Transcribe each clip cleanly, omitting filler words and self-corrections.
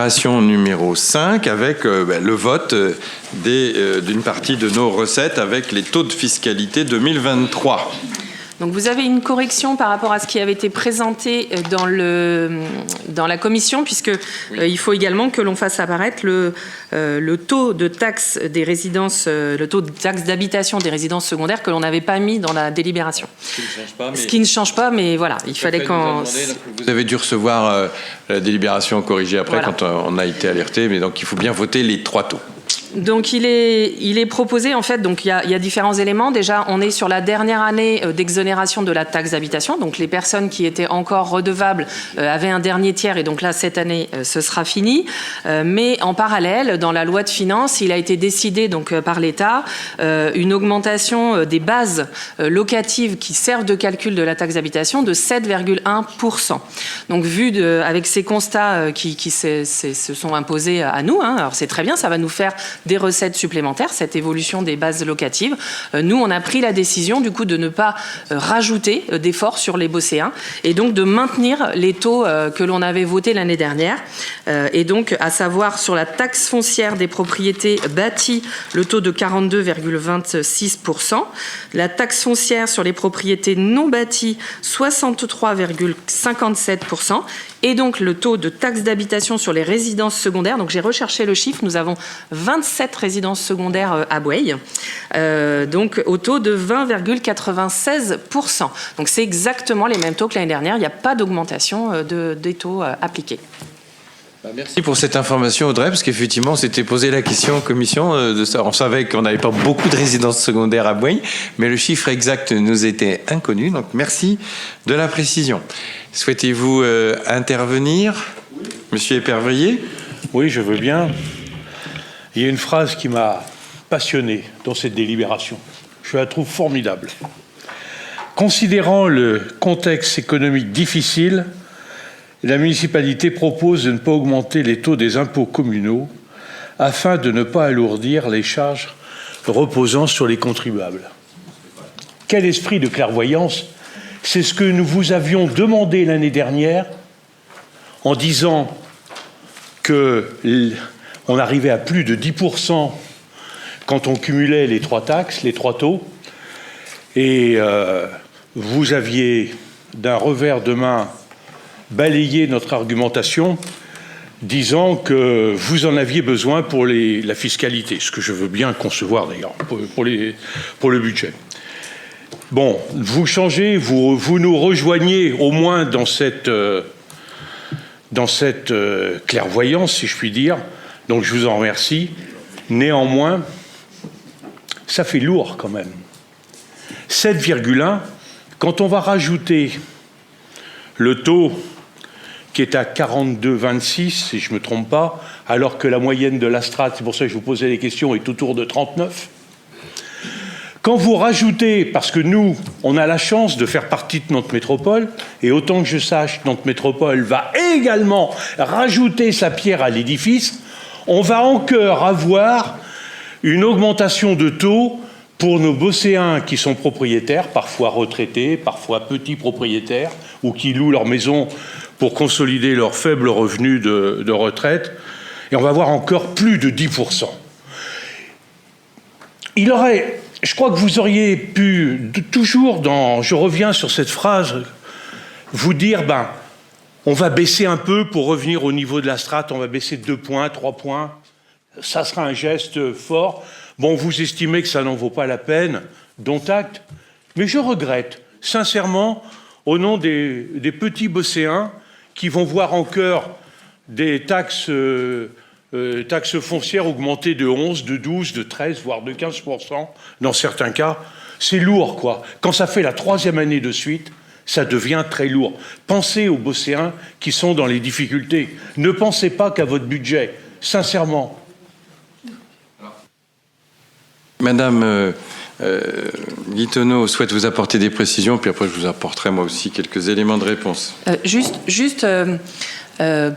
délibération numéro 5 avec le vote d'une partie de nos recettes avec les taux de fiscalité 2023. Donc vous avez une correction par rapport à ce qui avait été présenté dans la commission, puisque il faut également que l'on fasse apparaître le taux de taxe des résidences, le taux de taxe d'habitation des résidences secondaires que l'on n'avait pas mis dans la délibération. Ce qui ne change pas, mais voilà, il fallait qu'on... Vous avez dû recevoir la délibération corrigée après, voilà, quand on a été alerté, mais donc il faut bien voter les 3 taux. Donc il est proposé, en fait, donc il y a différents éléments. Déjà, on est sur la dernière année d'exonération de la taxe d'habitation. Donc les personnes qui étaient encore redevables avaient un dernier tiers, et donc là, cette année, ce sera fini. Mais en parallèle, dans la loi de finances, il a été décidé donc par l'État une augmentation des bases locatives qui servent de calcul de la taxe d'habitation de 7,1%. Donc avec ces constats qui se sont imposés à nous, alors c'est très bien, ça va nous faire des recettes supplémentaires, cette évolution des bases locatives. Nous, on a pris la décision, du coup, de ne pas rajouter d'efforts sur les Bosséens et donc de maintenir les taux que l'on avait votés l'année dernière. Et donc, à savoir, sur la taxe foncière des propriétés bâties, le taux de 42,26%. La taxe foncière sur les propriétés non bâties, 63,57%. Et donc, le taux de taxe d'habitation sur les résidences secondaires. Donc, j'ai recherché le chiffre. Nous avons 27 résidences secondaires à Boueil, donc au taux de 20,96%. Donc, c'est exactement les mêmes taux que l'année dernière. Il n'y a pas d'augmentation des taux appliqués. Merci pour cette information, Audrey, parce qu'effectivement, on s'était posé la question en commission. On savait qu'on n'avait pas beaucoup de résidences secondaires à Boueil, mais le chiffre exact nous était inconnu. Donc, merci de la précision. Souhaitez-vous intervenir, Monsieur Épervier? Oui, je veux bien. Il y a une phrase qui m'a passionné dans cette délibération. Je la trouve formidable. Considérant le contexte économique difficile, la municipalité propose de ne pas augmenter les taux des impôts communaux afin de ne pas alourdir les charges reposant sur les contribuables. Quel esprit de clairvoyance! C'est ce que nous vous avions demandé l'année dernière en disant qu'on arrivait à plus de 10% quand on cumulait les 3 taxes, les 3 taux. Et vous aviez d'un revers de main balayé notre argumentation, disant que vous en aviez besoin pour la fiscalité, ce que je veux bien concevoir d'ailleurs, pour le budget. Bon, vous changez, vous nous rejoignez au moins dans cette clairvoyance, si je puis dire, donc je vous en remercie. Néanmoins, ça fait lourd quand même. 7,1, quand on va rajouter le taux qui est à 42,26, si je ne me trompe pas, alors que la moyenne de la strate, c'est pour ça que je vous posais les questions, est autour de 39. Quand vous rajoutez, parce que nous, on a la chance de faire partie de notre métropole, et autant que je sache, notre métropole va également rajouter sa pierre à l'édifice, on va encore avoir une augmentation de taux pour nos Bosséens qui sont propriétaires, parfois retraités, parfois petits propriétaires, ou qui louent leur maison pour consolider leurs faibles revenus de retraite, et on va avoir encore plus de 10%. Je crois que vous auriez pu, toujours je reviens sur cette phrase, vous dire, on va baisser un peu pour revenir au niveau de la strate, on va baisser 2 points, 3 points, ça sera un geste fort. Bon, vous estimez que ça n'en vaut pas la peine, dont acte, mais je regrette, sincèrement, au nom des petits Bosséens qui vont voir encore des taxes foncières augmenter de 11, de 12, de 13, voire de 15% dans certains cas. C'est lourd, quoi. Quand ça fait la 3e année de suite, ça devient très lourd. Pensez aux Bosséens qui sont dans les difficultés. Ne pensez pas qu'à votre budget, sincèrement. Madame Guittonneau souhaite vous apporter des précisions, puis après je vous apporterai moi aussi quelques éléments de réponse. Juste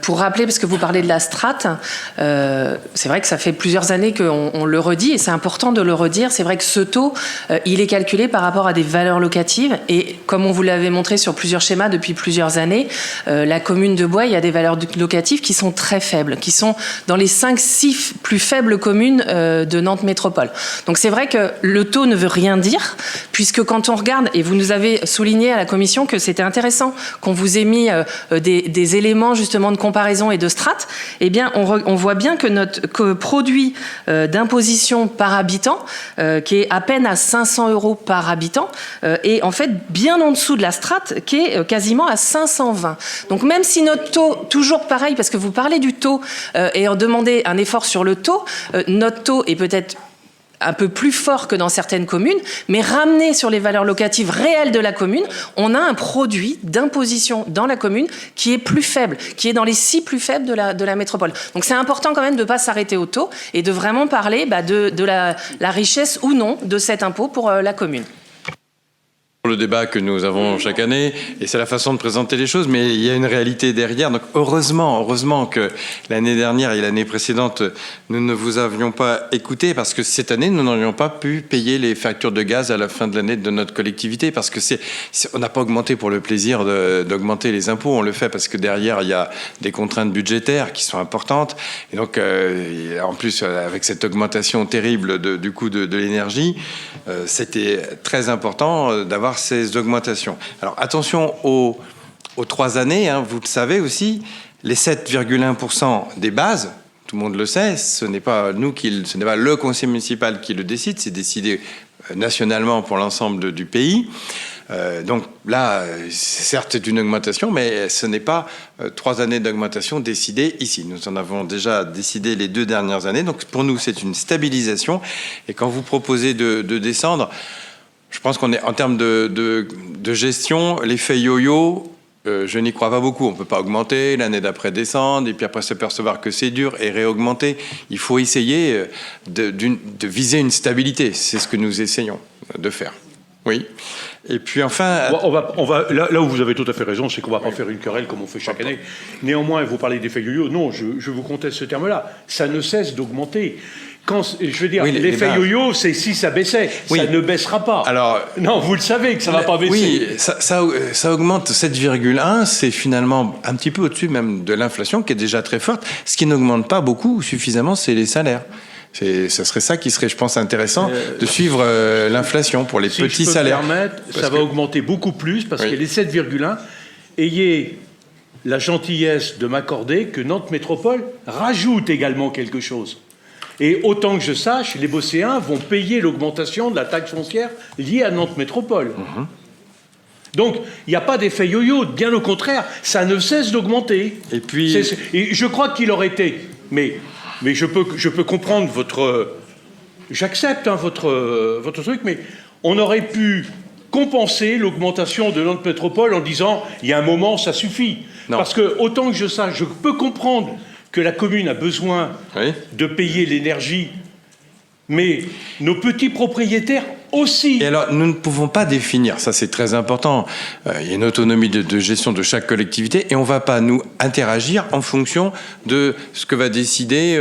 pour rappeler, parce que vous parlez de la strate, c'est vrai que ça fait plusieurs années qu'on le redit, et c'est important de le redire. C'est vrai que ce taux, il est calculé par rapport à des valeurs locatives, et comme on vous l'avait montré sur plusieurs schémas depuis plusieurs années, la commune de Boye, il y a des valeurs locatives qui sont très faibles, qui sont dans les 5-6 plus faibles communes de Nantes Métropole. Donc c'est vrai que le taux ne veut rien dire, puisque quand on regarde, et vous nous avez souligné à la commission que c'était intéressant qu'on vous ait mis des éléments justement de comparaison et de strate, eh bien on voit bien que notre produit d'imposition par habitant, qui est à peine à 500 € par habitant, est en fait bien en dessous de la strate, qui est quasiment à 520. Donc même si notre taux, toujours pareil, parce que vous parlez du taux et en demandez un effort sur le taux, notre taux est peut-être un peu plus fort que dans certaines communes, mais ramené sur les valeurs locatives réelles de la commune, on a un produit d'imposition dans la commune qui est plus faible, qui est dans les 6 plus faibles de la métropole. Donc c'est important quand même de ne pas s'arrêter au taux et de vraiment parler de la richesse ou non de cet impôt pour la commune. Le débat que nous avons chaque année, et c'est la façon de présenter les choses, mais il y a une réalité derrière. Donc heureusement que l'année dernière et l'année précédente, nous ne vous avions pas écouté, parce que cette année, nous n'aurions pas pu payer les factures de gaz à la fin de l'année de notre collectivité, parce que on n'a pas augmenté pour le plaisir d'augmenter les impôts, on le fait parce que derrière, il y a des contraintes budgétaires qui sont importantes, et donc en plus, avec cette augmentation terrible du coût de l'énergie, c'était très important d'avoir ces augmentations. Alors attention aux 3 années, hein, vous le savez aussi, les 7,1% des bases, tout le monde le sait, ce n'est pas le conseil municipal qui le décide, c'est décidé nationalement pour l'ensemble du pays. Donc là, certes, c'est une augmentation, mais ce n'est pas 3 années d'augmentation décidées ici. Nous en avons déjà décidé les 2 dernières années. Donc pour nous, c'est une stabilisation. Et quand vous proposez de descendre, je pense qu'on est en termes de gestion, l'effet yo-yo, je n'y crois pas beaucoup. On ne peut pas augmenter, l'année d'après descendre, et puis après se percevoir que c'est dur et réaugmenter. Il faut essayer de viser une stabilité. C'est ce que nous essayons de faire. Oui. Et puis enfin... On va, là où vous avez tout à fait raison, c'est qu'on ne va pas faire une querelle comme on fait chaque année. Néanmoins, vous parlez d'effet yo-yo. Non, je vous conteste ce terme-là. Ça ne cesse d'augmenter. Je veux dire, l'effet yo-yo, c'est si ça baissait. Oui. Ça ne baissera pas. Alors, non, vous le savez que ça ne va pas baisser. Oui, ça augmente 7,1. C'est finalement un petit peu au-dessus même de l'inflation, qui est déjà très forte. Ce qui n'augmente pas beaucoup, suffisamment, c'est les salaires. Ça serait ça qui serait, je pense, intéressant de suivre l'inflation pour les petits salaires. Ça va augmenter beaucoup plus, parce que les 7,1, ayez la gentillesse de m'accorder que Nantes Métropole rajoute également quelque chose. Et autant que je sache, les Bosséens vont payer l'augmentation de la taxe foncière liée à Nantes Métropole. Mmh. Donc, il n'y a pas d'effet yo-yo, bien au contraire, ça ne cesse d'augmenter. Et puis... Et je crois qu'il aurait été... Mais je peux comprendre votre... J'accepte votre truc, mais on aurait pu compenser l'augmentation de Nantes Métropole en disant, il y a un moment, ça suffit. Non. Parce que, autant que je sache, je peux comprendre que la commune a besoin de payer l'énergie, mais nos petits propriétaires aussi. Et alors, nous ne pouvons pas définir, ça c'est très important, il y a une autonomie de gestion de chaque collectivité, et on ne va pas nous interagir en fonction de ce que va décider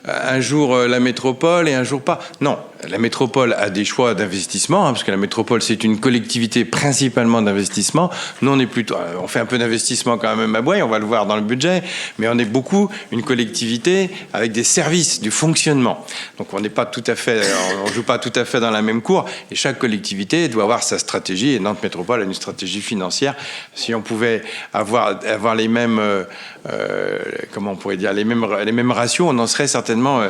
un jour la métropole et un jour pas. Non, la métropole a des choix d'investissement, parce que la métropole c'est une collectivité principalement d'investissement. Nous on fait un peu d'investissement quand même à Boye, on va le voir dans le budget, mais on est beaucoup une collectivité avec des services, du fonctionnement. Donc on n'est pas tout à fait, on joue pas tout à fait dans la même cour. Et chaque collectivité doit avoir sa stratégie, et Nantes Métropole a une stratégie financière. Si on pouvait avoir les mêmes, comment on pourrait dire, les mêmes ratios, on en serait certainement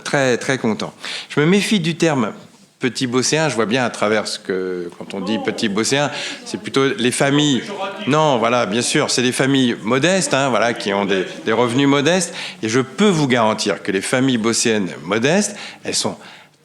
très très content. Je me méfie du terme petit bosséen. Je vois bien à travers ce que, quand on dit petit bosséen, c'est plutôt les familles. Non, voilà, bien sûr, c'est des familles modestes, hein, voilà, qui ont des revenus modestes. Et je peux vous garantir que les familles bosséennes modestes, elles sont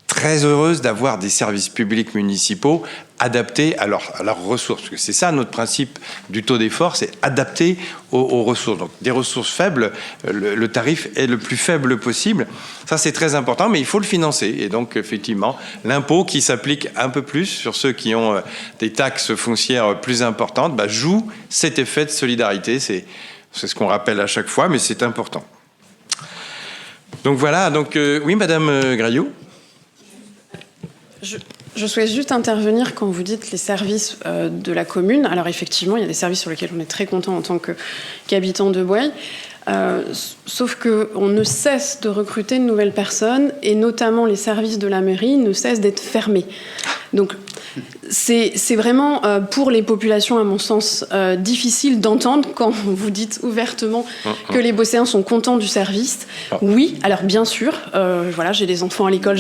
très heureuses d'avoir des services publics municipaux adaptés à leurs ressources. Parce que c'est ça notre principe du taux d'effort, c'est adapté aux ressources. Donc des ressources faibles, le tarif est le plus faible possible. Ça c'est très important, mais il faut le financer. Et donc effectivement, l'impôt qui s'applique un peu plus sur ceux qui ont des taxes foncières plus importantes, joue cet effet de solidarité. C'est ce qu'on rappelle à chaque fois, mais c'est important. Donc voilà, oui, Madame Graillot. Je souhaite juste intervenir quand vous dites les services de la commune. Alors effectivement, il y a des services sur lesquels on est très content en tant qu'habitant de Bouaye. Sauf qu'on ne cesse de recruter de nouvelles personnes et notamment les services de la mairie ne cessent d'être fermés. Donc c'est vraiment pour les populations, à mon sens, difficile d'entendre quand vous dites ouvertement que les Bosséens sont contents du service. Oui, alors bien sûr, voilà, j'ai des enfants à l'école,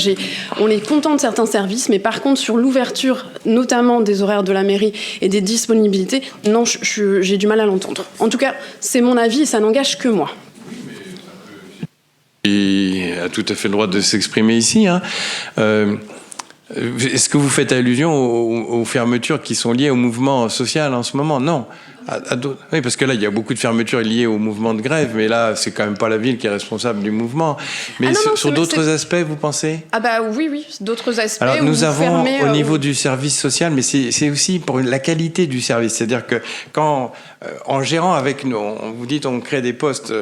on est content de certains services, mais par contre sur l'ouverture, notamment des horaires de la mairie et des disponibilités, non, j'ai du mal à l'entendre. En tout cas, c'est mon avis et ça n'engage que moi. Il a tout à fait le droit de s'exprimer ici, hein. Est-ce que vous faites allusion aux fermetures qui sont liées au mouvement social en ce moment? Non. Oui, parce que là, il y a beaucoup de fermetures liées au mouvement de grève, mais là, c'est quand même pas la ville qui est responsable du mouvement. Mais sur d'autres aspects, vous pensez? Ah bah oui, d'autres aspects. Alors, nous avons au niveau du service social, mais c'est aussi pour la qualité du service. C'est-à-dire que quand, en gérant avec nous, vous dites on crée des postes,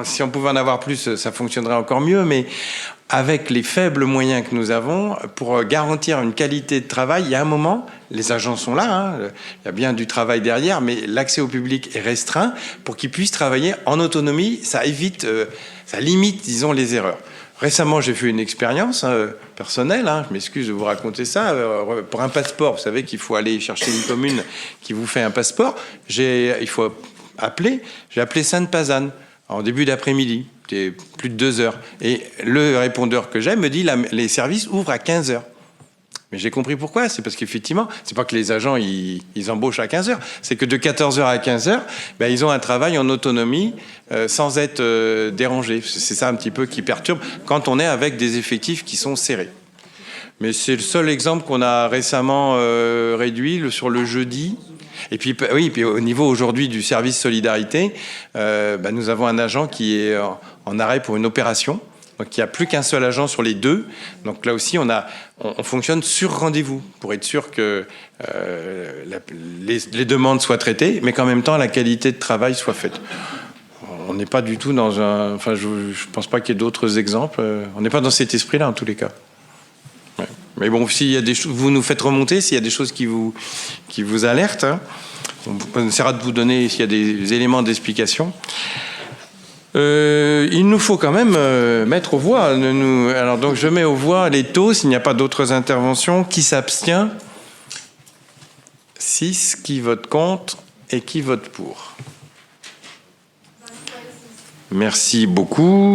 si on pouvait en avoir plus, ça fonctionnerait encore mieux, mais avec les faibles moyens que nous avons, pour garantir une qualité de travail, il y a un moment, les agents sont là, hein, il y a bien du travail derrière, mais l'accès au public est restreint pour qu'ils puissent travailler en autonomie. Ça évite, ça limite, disons, les erreurs. Récemment, j'ai fait une expérience personnelle, hein, je m'excuse de vous raconter ça, pour un passeport. Vous savez qu'il faut aller chercher une commune qui vous fait un passeport. Il faut appeler. J'ai appelé Sainte-Pazanne en début d'après-midi. C'était plus de 2 heures. Et le répondeur que j'ai me dit les services ouvrent à 15 heures. Mais j'ai compris pourquoi. C'est parce qu'effectivement, c'est pas que les agents ils embauchent à 15 heures. C'est que de 14 heures à 15 heures, ils ont un travail en autonomie sans être dérangés. C'est ça un petit peu qui perturbe quand on est avec des effectifs qui sont serrés. Mais c'est le seul exemple qu'on a récemment réduit sur le jeudi. Et puis, oui, puis au niveau aujourd'hui du service solidarité, nous avons un agent qui est en arrêt pour une opération. Donc il n'y a plus qu'un seul agent sur les 2. Donc là aussi, on fonctionne sur rendez-vous pour être sûr que les demandes soient traitées, mais qu'en même temps, la qualité de travail soit faite. On n'est pas du tout dans un... Enfin, je ne pense pas qu'il y ait d'autres exemples. On n'est pas dans cet esprit-là, en tous les cas. Ouais. Mais bon, s'il y a des choses, vous nous faites remonter, s'il y a des choses qui vous alertent, hein, on essaiera de vous donner s'il y a des éléments d'explication. Il nous faut quand même mettre aux voix. Alors donc je mets aux voix les taux, s'il n'y a pas d'autres interventions. Qui s'abstient? 6. Qui vote contre et qui vote pour? Merci beaucoup.